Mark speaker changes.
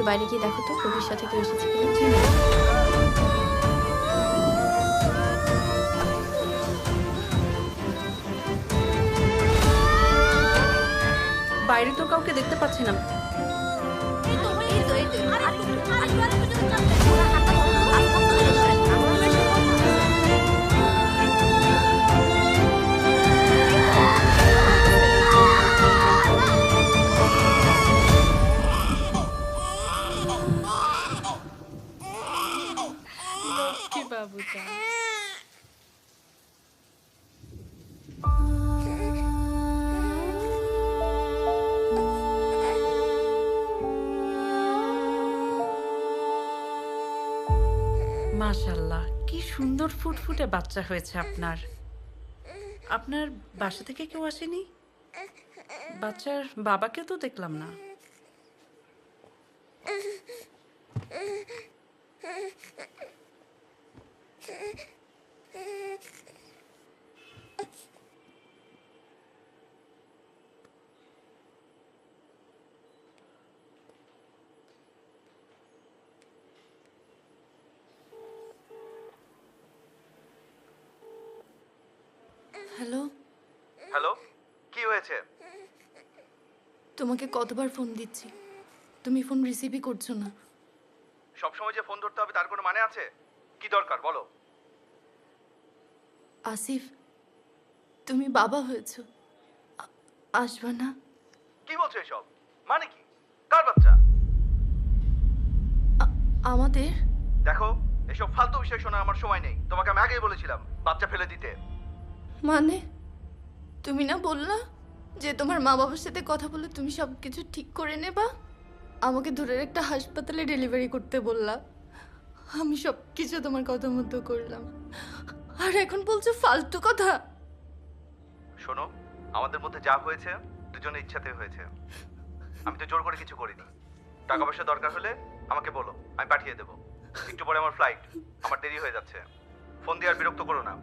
Speaker 1: বাইরে গিয়ে দেখো তো কবির সাথে কেউ এসেছে কিনা।
Speaker 2: বাইরে তো কাউকে দেখতে পাচ্ছি না। লক্ষ্মী বাবুটা। মাশাআল্লাহ, কি সুন্দর ফুটফুটে বাচ্চা হয়েছে আপনার। আপনার বাসা থেকে কেউ আসেনি? বাচ্চার বাবাকে তো দেখলাম না।
Speaker 3: হ্যালো,
Speaker 4: হ্যালো, কি হয়েছে?
Speaker 3: তোমাকে কতবার ফোন দিচ্ছি, তুমি ফোন রিসিভই করছো না।
Speaker 4: সবসময় যে ফোন ধরতে হবে তার কোনো মানে আছে? কি দরকার বলো?
Speaker 3: আসিফ, তুমি বাবা হয়েছো, আসবা না?
Speaker 4: কি বলছো এসব? মানে কি? কার বাচ্চা?
Speaker 3: আমাদের।
Speaker 4: দেখো, এসব ফালতু বিষয় শোনার আমার সময় নেই। তোমাকে আমি আগেই বলেছিলাম বাচ্চা ফেলে দিতে।
Speaker 3: মানে তুমি না বললা যে তোমার মা বাবার সাথে কথা বলে তুমি সব কিছু ঠিক করে নেবা? আমাকে দূরের একটা হাসপাতালে ডেলিভারি করতে বললা, আমি সব কিছু তোমার কথা মতো করলাম, আর এখন বলছো ফালতু কথা।
Speaker 4: শোনো, আমাদের মধ্যে যা হয়েছে দুজনের ইচ্ছাতে হয়েছে। আমি তো জোর করে কিছু করিনি। টাকা পয়সা দরকার হলে আমাকে বলো, আমি পাঠিয়ে দেবো। একটু পরে আমার ফ্লাইট, আমার দেরি হয়ে যাচ্ছে। ফোন দিয়ে আর বিরক্ত করো না।